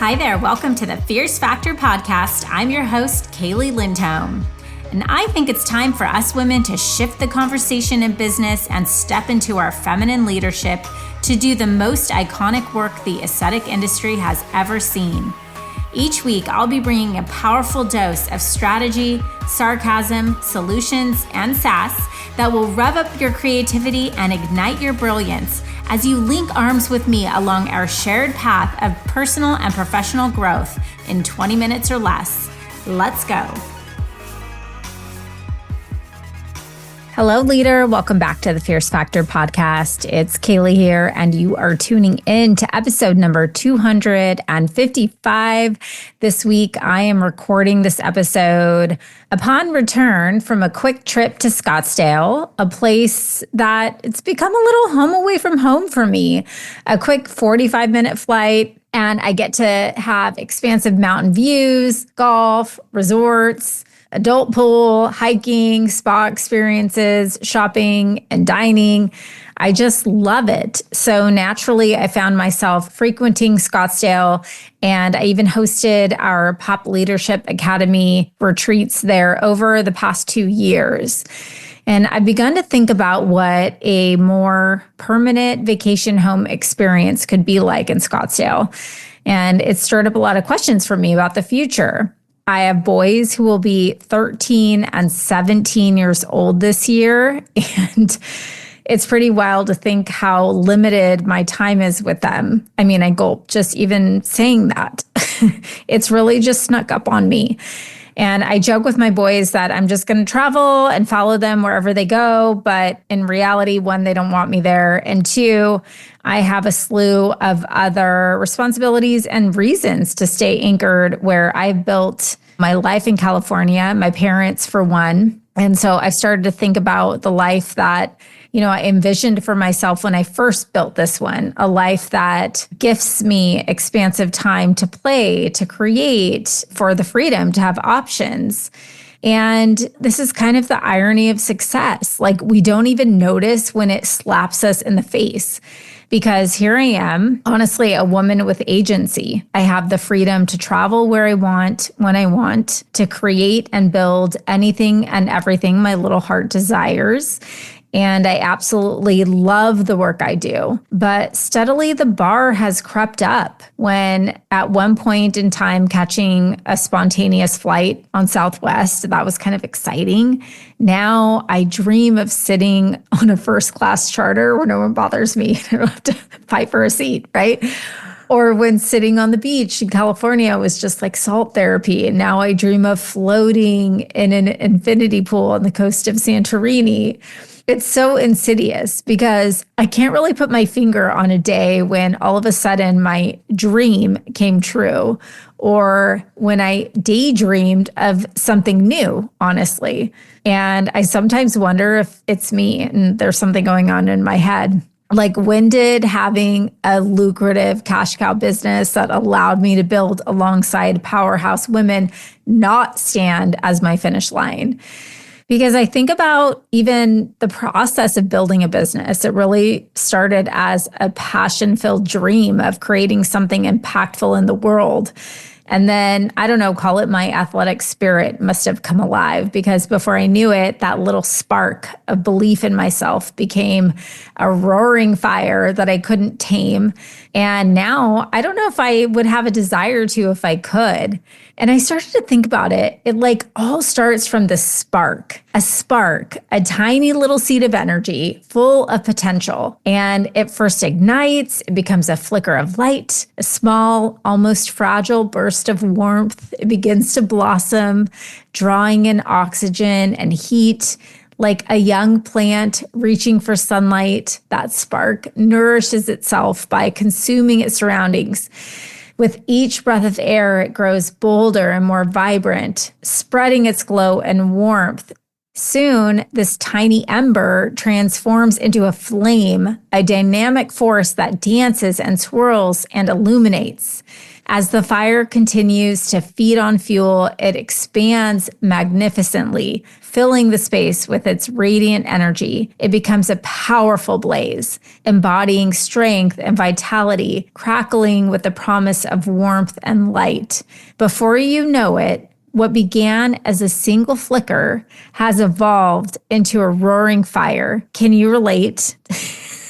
Hi there, welcome to the Fierce Factor podcast. I'm your host, Kaylee Lindholm. And I think it's time for us women to shift the conversation in business and step into our feminine leadership to do the most iconic work the aesthetic industry has ever seen. Each week, I'll be bringing a powerful dose of strategy, sarcasm, solutions, and sass that will rev up your creativity and ignite your brilliance as you link arms with me along our shared path of personal and professional growth in 20 minutes or less. Let's go. Hello, leader. Welcome back to the Fierce Factor podcast. It's Kaylee here, and you are tuning in to episode number 255. This week, I am recording this episode upon return from a quick trip to Scottsdale, a place that it's become a little home away from home for me. A quick 45-minute flight, and I get to have expansive mountain views, golf, resorts, adult pool, hiking, spa experiences, shopping, and dining. I just love it. So naturally, I found myself frequenting Scottsdale, and I even hosted our Pop Leadership Academy retreats there over the past 2 years. And I've begun to think about what a more permanent vacation home experience could be like in Scottsdale. And it stirred up a lot of questions for me about the future. I have boys who will be 13 and 17 years old this year, and it's pretty wild to think how limited my time is with them. I mean, I gulp just even saying that. It's really just snuck up on me. And I joke with my boys that I'm just going to travel and follow them wherever they go. But in reality, one, they don't want me there. And two, I have a slew of other responsibilities and reasons to stay anchored where I've built my life in California, my parents for one. And so I've started to think about the life that I envisioned for myself when I first built this one, a life that gifts me expansive time to play, to create, for the freedom to have options. And this is kind of the irony of success. Like, we don't even notice when it slaps us in the face. Because here I am, honestly, a woman with agency. I have the freedom to travel where I want, when I want, to create and build anything and everything my little heart desires. And I absolutely love the work I do. But steadily, the bar has crept up when at one point in time, catching a spontaneous flight on Southwest, that was kind of exciting. Now I dream of sitting on a first class charter where no one bothers me. I don't have to fight for a seat, right? Or when sitting on the beach in California was just like salt therapy. And now I dream of floating in an infinity pool on the coast of Santorini. It's so insidious because I can't really put my finger on a day when all of a sudden my dream came true, or when I daydreamed of something new, honestly. And I sometimes wonder if it's me and there's something going on in my head. Like, when did having a lucrative cash cow business that allowed me to build alongside powerhouse women not stand as my finish line? Because I think about even the process of building a business. It really started as a passion-filled dream of creating something impactful in the world. And then, I don't know, call it my athletic spirit must have come alive, because before I knew it, that little spark of belief in myself became a roaring fire that I couldn't tame. And now I don't know if I would have a desire to if I could. And I started to think about it. It like all starts from the spark, a tiny little seed of energy full of potential. And it first ignites, it becomes a flicker of light, a small, almost fragile burst of warmth. It begins to blossom, drawing in oxygen and heat. Like a young plant reaching for sunlight, that spark nourishes itself by consuming its surroundings. With each breath of air, it grows bolder and more vibrant, spreading its glow and warmth. Soon, this tiny ember transforms into a flame, a dynamic force that dances and swirls and illuminates. As the fire continues to feed on fuel, it expands magnificently, filling the space with its radiant energy. It becomes a powerful blaze, embodying strength and vitality, crackling with the promise of warmth and light. Before you know it, what began as a single flicker has evolved into a roaring fire. Can you relate?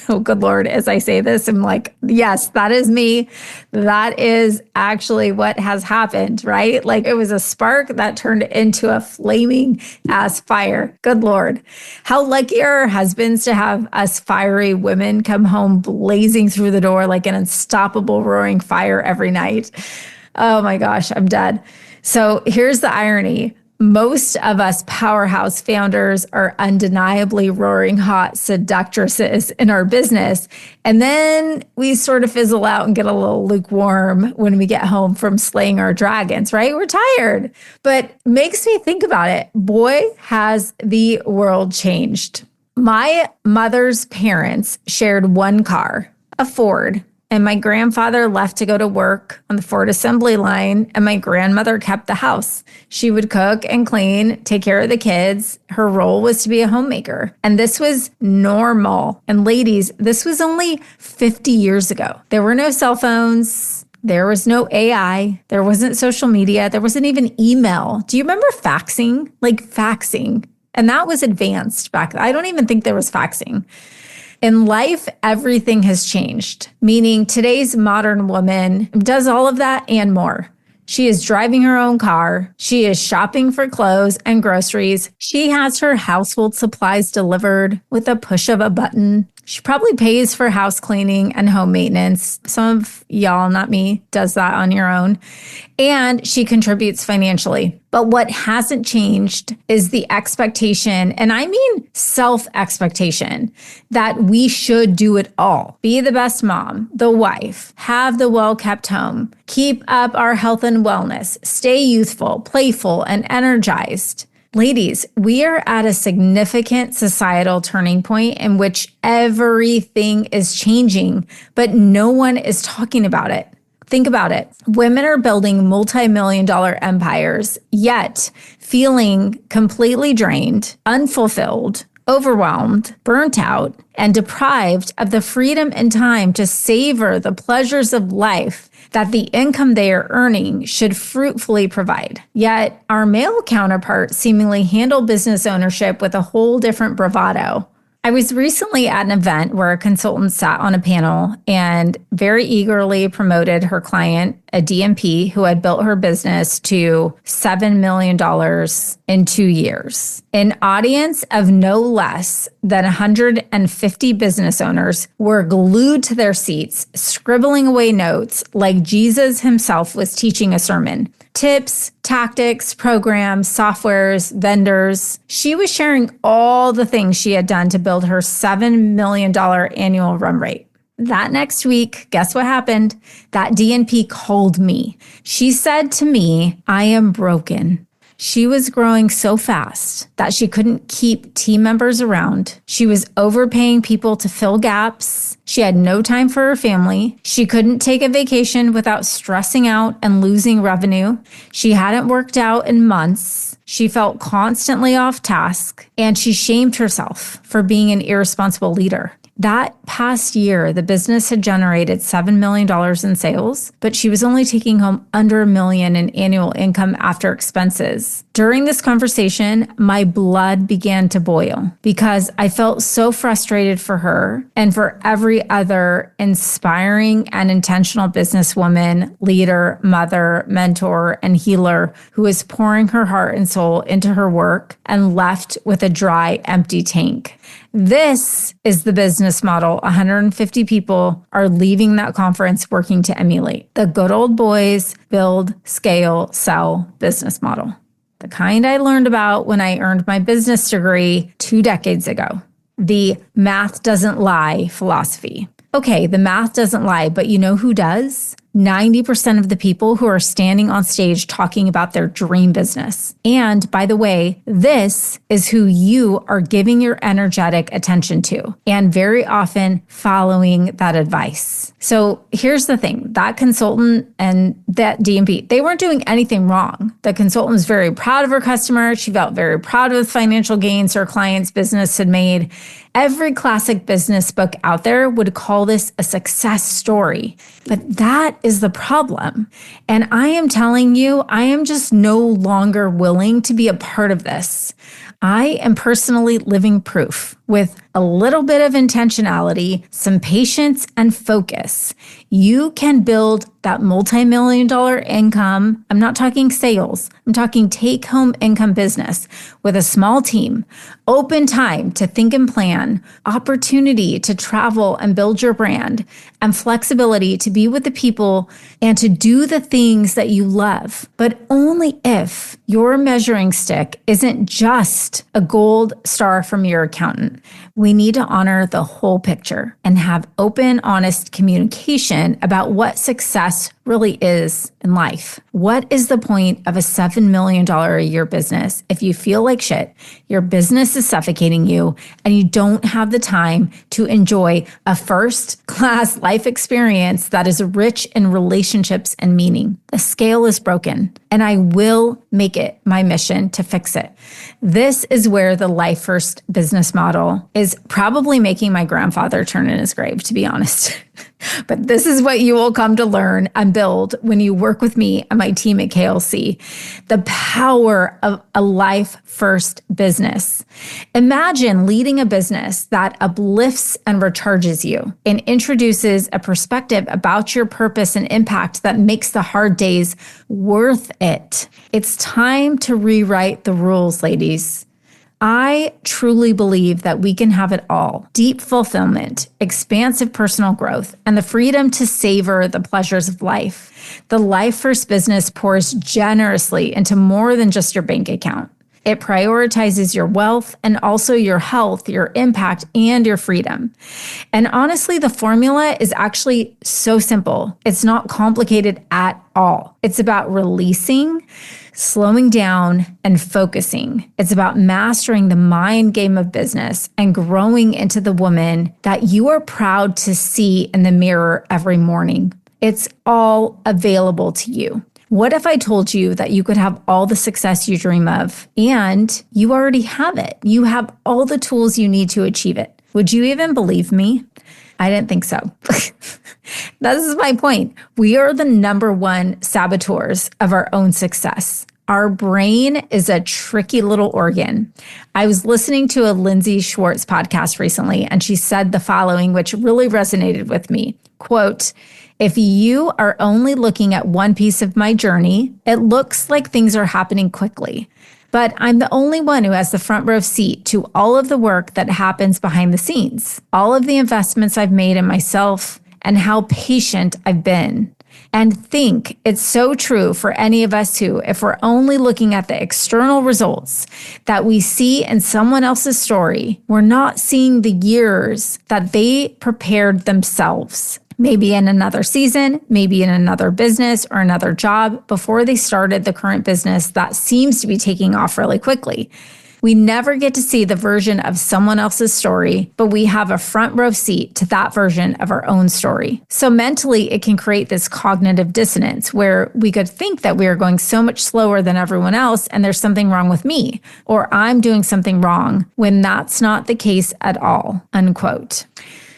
Oh, good Lord, as I say this, I'm like, yes, that is me. That is actually what has happened, right? Like it was a spark that turned into a flaming ass fire. Good Lord. How lucky are our husbands to have us fiery women come home blazing through the door like an unstoppable roaring fire every night. Oh my gosh, I'm dead. So here's the irony. Most of us powerhouse founders are undeniably roaring hot seductresses in our business. And then we sort of fizzle out and get a little lukewarm when we get home from slaying our dragons, right? We're tired. But makes me think about it. Boy, has the world changed. My mother's parents shared one car, a Ford. And my grandfather left to go to work on the Ford assembly line, and my grandmother kept the house. She would cook and clean, take care of the kids. Her role was to be a homemaker. And this was normal. And ladies, this was only 50 years ago. There were no cell phones. There was no AI. There wasn't social media. There wasn't even email. Do you remember faxing? Like faxing. And that was advanced back then. I don't even think there was faxing. In life, everything has changed, meaning today's modern woman does all of that and more. She is driving her own car. She is shopping for clothes and groceries. She has her household supplies delivered with a push of a button. She probably pays for house cleaning and home maintenance. Some of y'all, not me, does that on your own. And she contributes financially. But what hasn't changed is the expectation, and I mean self-expectation, that we should do it all. Be the best mom, the wife, have the well-kept home, keep up our health and wellness, stay youthful, playful, and energized. Ladies, we are at a significant societal turning point in which everything is changing, but no one is talking about it. Think about it. Women are building multi-million-dollar empires, yet feeling completely drained, unfulfilled, overwhelmed, burnt out, and deprived of the freedom and time to savor the pleasures of life that the income they are earning should fruitfully provide. Yet our male counterparts seemingly handle business ownership with a whole different bravado. I was recently at an event where a consultant sat on a panel and very eagerly promoted her client, a DMP, who had built her business to $7 million in 2 years. An audience of no less than 150 business owners were glued to their seats, scribbling away notes like Jesus himself was teaching a sermon. Tips, tactics, programs, softwares, vendors. She was sharing all the things she had done to build her $7 million annual run rate. That next week, guess what happened? That DNP called me. She said to me, I am broken. She was growing so fast that she couldn't keep team members around. She was overpaying people to fill gaps. She had no time for her family. She couldn't take a vacation without stressing out and losing revenue. She hadn't worked out in months. She felt constantly off task, and she shamed herself for being an irresponsible leader. That past year, the business had generated $7 million in sales, but she was only taking home under $1 million in annual income after expenses. During this conversation, my blood began to boil because I felt so frustrated for her and for every other inspiring and intentional businesswoman, leader, mother, mentor, and healer who is pouring her heart and soul into her work and left with a dry, empty tank. This is the business model 150 people are leaving that conference working to emulate. The good old boys build, scale, sell business model. The kind I learned about when I earned my business degree 2 decades ago. The math doesn't lie philosophy. Okay, the math doesn't lie, but you know who does? 90% of the people who are standing on stage talking about their dream business. And by the way, this is who you are giving your energetic attention to, and very often following that advice. So here's the thing, that consultant and that DMP, they weren't doing anything wrong. The consultant was very proud of her customer. She felt very proud of the financial gains her client's business had made. Every classic business book out there would call this a success story. But that is the problem. And I am telling you, I am just no longer willing to be a part of this. I am personally living proof with a little bit of intentionality, some patience, and focus. You can build that multi-million-dollar income. I'm not talking sales. I'm talking take-home income business with a small team, open time to think and plan, opportunity to travel and build your brand, and flexibility to be with the people and to do the things that you love, but only if your measuring stick isn't just a gold star from your accountant. We need to honor the whole picture and have open, honest communication about what success really is in life. What is the point of a $7 million a year business if you feel like shit, your business is suffocating you, and you don't have the time to enjoy a first-class life experience that is rich in relationships and meaning? The scale is broken, and I will make it my mission to fix it. This is where the Life First business model is probably making my grandfather turn in his grave, to be honest. But this is what you will come to learn and build when you work with me and my team at KLC. The power of a life first business. Imagine leading a business that uplifts and recharges you and introduces a perspective about your purpose and impact that makes the hard days worth it. It's time to rewrite the rules, ladies. I truly believe that we can have it all: deep fulfillment, expansive personal growth, and the freedom to savor the pleasures of life. The Life First business pours generously into more than just your bank account. It prioritizes your wealth and also your health, your impact, and your freedom. And honestly, the formula is actually so simple. It's not complicated at all. It's about releasing, slowing down, and focusing. It's about mastering the mind game of business and growing into the woman that you are proud to see in the mirror every morning. It's all available to you. What if I told you that you could have all the success you dream of and you already have it? You have all the tools you need to achieve it. Would you even believe me? I didn't think so. This is my point. We are the number one saboteurs of our own success. Our brain is a tricky little organ. I was listening to a Lindsay Schwartz podcast recently, and she said the following, which really resonated with me. Quote, "If you are only looking at one piece of my journey, it looks like things are happening quickly. But I'm the only one who has the front row seat to all of the work that happens behind the scenes, all of the investments I've made in myself, and how patient I've been. And think it's so true for any of us who, if we're only looking at the external results that we see in someone else's story, we're not seeing the years that they prepared themselves. Maybe in another season, maybe in another business or another job before they started the current business that seems to be taking off really quickly. We never get to see the version of someone else's story, but we have a front row seat to that version of our own story. So mentally, it can create this cognitive dissonance where we could think that we are going so much slower than everyone else and there's something wrong with me, or I'm doing something wrong, when that's not the case at all," unquote.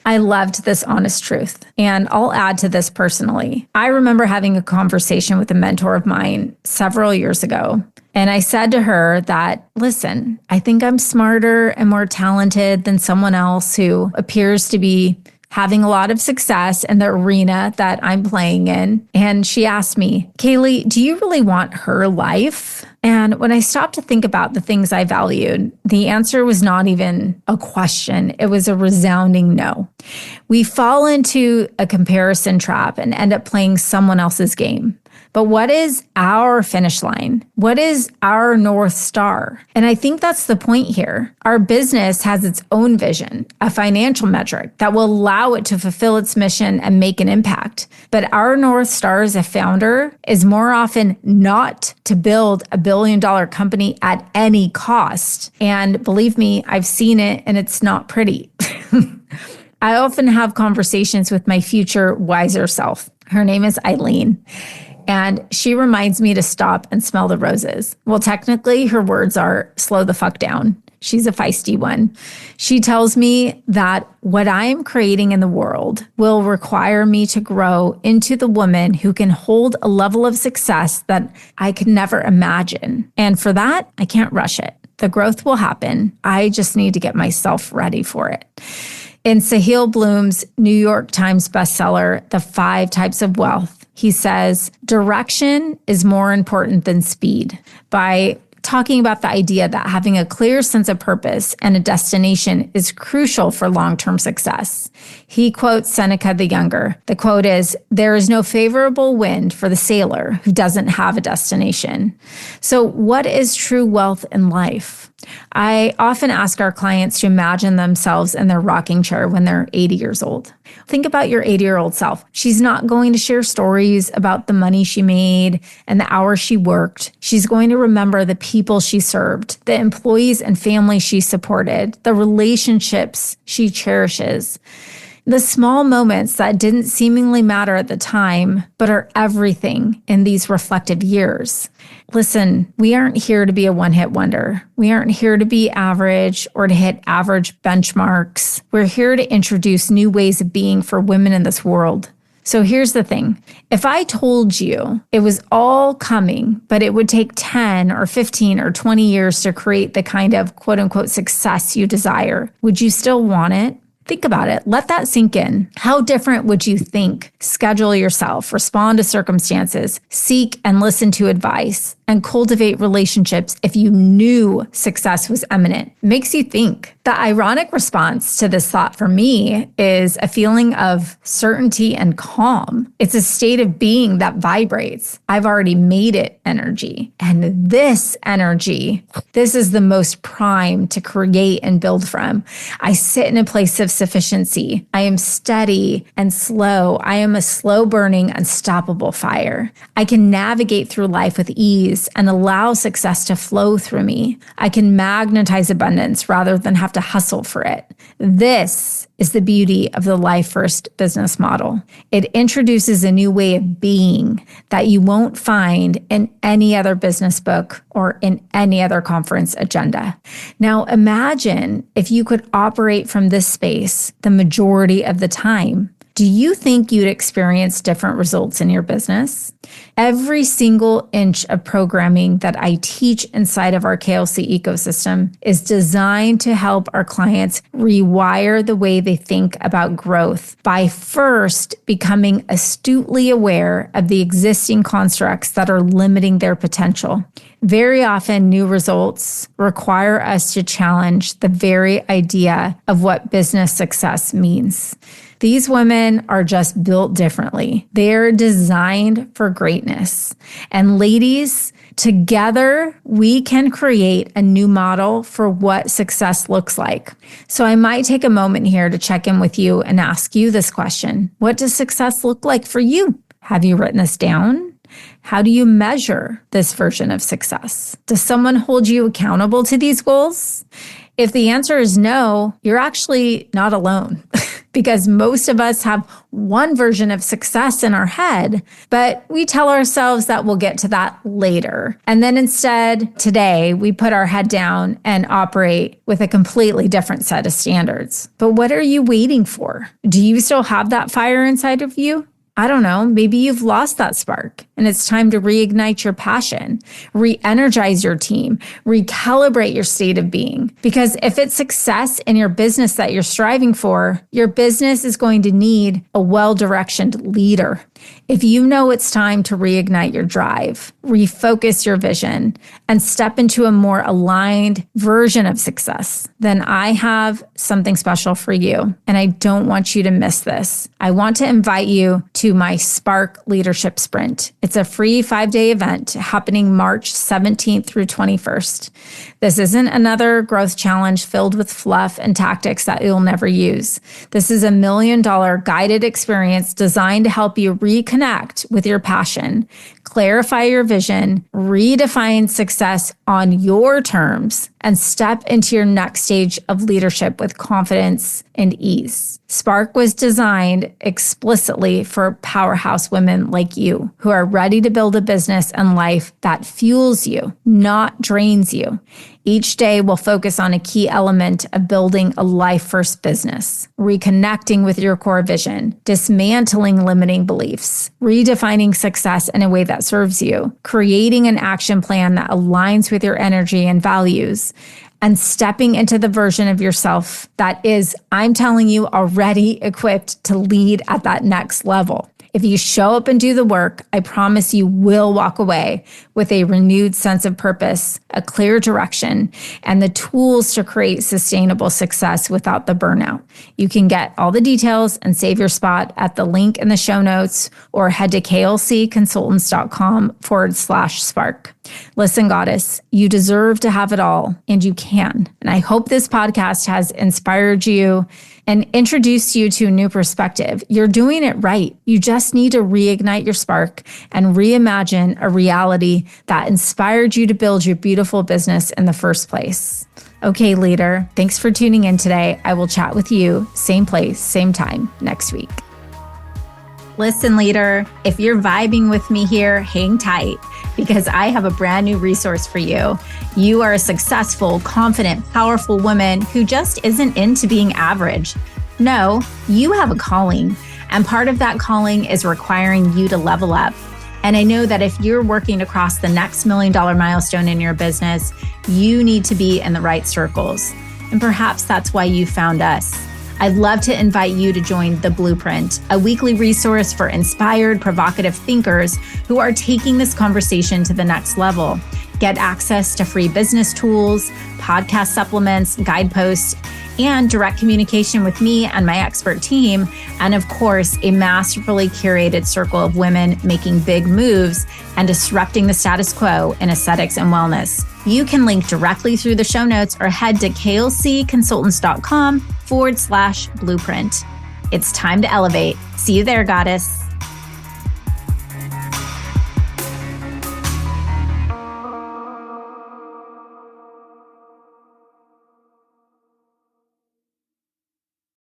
I loved this honest truth, and I'll add to this personally. I remember having a conversation with a mentor of mine several years ago, and I said to her that, listen, I think I'm smarter and more talented than someone else who appears to be having a lot of success in the arena that I'm playing in. And she asked me, "Kaylee, do you really want her life?" And when I stopped to think about the things I valued, the answer was not even a question. It was a resounding no. We fall into a comparison trap and end up playing someone else's game. But what is our finish line? What is our North Star? And I think that's the point here. Our business has its own vision, a financial metric that will allow it to fulfill its mission and make an impact. But our North Star as a founder is more often not to build a billion-dollar company at any cost. And believe me, I've seen it and it's not pretty. I often have conversations with my future wiser self. Her name is Eileen. And she reminds me to stop and smell the roses. Well, technically, her words are slow the fuck down. She's a feisty one. She tells me that what I am creating in the world will require me to grow into the woman who can hold a level of success that I could never imagine. And for that, I can't rush it. The growth will happen. I just need to get myself ready for it. In Sahil Bloom's New York Times bestseller, The 5 Types of Wealth, he says, direction is more important than speed, by talking about the idea that having a clear sense of purpose and a destination is crucial for long-term success. He quotes Seneca the Younger. The quote is, "There is no favorable wind for the sailor who doesn't have a destination." So what is true wealth in life? I often ask our clients to imagine themselves in their rocking chair when they're 80 years old. Think about your 80-year-old self. She's not going to share stories about the money she made and the hours she worked. She's going to remember the people she served, the employees and families she supported, the relationships she cherishes, the small moments that didn't seemingly matter at the time, but are everything in these reflective years. Listen, we aren't here to be a one-hit wonder. We aren't here to be average or to hit average benchmarks. We're here to introduce new ways of being for women in this world. So here's the thing. If I told you it was all coming, but it would take 10 or 15 or 20 years to create the kind of quote unquote success you desire, would you still want it? Think about it. Let that sink in. How different would you think? Schedule yourself, respond to circumstances, seek and listen to advice, and cultivate relationships if you knew success was imminent. Makes you think. The ironic response to this thought for me is a feeling of certainty and calm. It's a state of being that vibrates. I've already made it energy. And this energy, this is the most prime to create and build from. I sit in a place of sufficiency. I am steady and slow. I am a slow burning, unstoppable fire. I can navigate through life with ease and allow success to flow through me. I can magnetize abundance rather than have to hustle for it. This is the beauty of the Life First business model. It introduces a new way of being that you won't find in any other business book or in any other conference agenda. Now imagine if you could operate from this space the majority of the time. Do you think you'd experience different results in your business? Every single inch of programming that I teach inside of our KLC ecosystem is designed to help our clients rewire the way they think about growth by first becoming astutely aware of the existing constructs that are limiting their potential. Very often, new results require us to challenge the very idea of what business success means. These women are just built differently. They're designed for greatness. And ladies, together, we can create a new model for what success looks like. So I might take a moment here to check in with you and ask you this question. What does success look like for you? Have you written this down? How do you measure this version of success? Does someone hold you accountable to these goals? If the answer is no, you're actually not alone. Because most of us have one version of success in our head, but we tell ourselves that we'll get to that later. And then instead, today, we put our head down and operate with a completely different set of standards. But what are you waiting for? Do you still have that fire inside of you? I don't know, maybe you've lost that spark and it's time to reignite your passion, re-energize your team, recalibrate your state of being. Because if it's success in your business that you're striving for, your business is going to need a well-directioned leader. If you know it's time to reignite your drive, refocus your vision, and step into a more aligned version of success, then I have something special for you. And I don't want you to miss this. I want to invite you to my Spark Leadership Sprint. It's It's a free 5-day event happening March 17th through 21st. This isn't another growth challenge filled with fluff and tactics that you'll never use. This is a $1 million guided experience designed to help you reconnect with your passion, clarify your vision, redefine success on your terms, and step into your next stage of leadership with confidence and ease. Spark was designed explicitly for powerhouse women like you who are ready to build a business and life that fuels you, not drains you. Each day will focus on a key element of building a life-first business, reconnecting with your core vision, dismantling limiting beliefs, redefining success in a way that serves you, creating an action plan that aligns with your energy and values, and stepping into the version of yourself that is, I'm telling you, already equipped to lead at that next level. If you show up and do the work, I promise you will walk away with a renewed sense of purpose, a clear direction, and the tools to create sustainable success without the burnout. You can get all the details and save your spot at the link in the show notes or head to klcconsultants.com/spark. Listen, Goddess, you deserve to have it all, and you can. And I hope this podcast has inspired you and introduced you to a new perspective. You're doing it right. You just need to reignite your spark and reimagine a reality that inspired you to build your beautiful business in the first place. Okay, leader, thanks for tuning in today. I will chat with you, same place, same time, next week. Listen, leader, if you're vibing with me here, hang tight because I have a brand new resource for you. You are a successful, confident, powerful woman who just isn't into being average. No, you have a calling, and part of that calling is requiring you to level up. And I know that if you're working to cross the next $1 million milestone in your business, you need to be in the right circles. And perhaps that's why you found us. I'd love to invite you to join The Blueprint, a weekly resource for inspired, provocative thinkers who are taking this conversation to the next level. Get access to free business tools, podcast supplements, guideposts, and direct communication with me and my expert team. And of course, a masterfully curated circle of women making big moves and disrupting the status quo in aesthetics and wellness. You can link directly through the show notes or head to klcconsultants.com/blueprint. It's time to elevate. See you there, Goddess.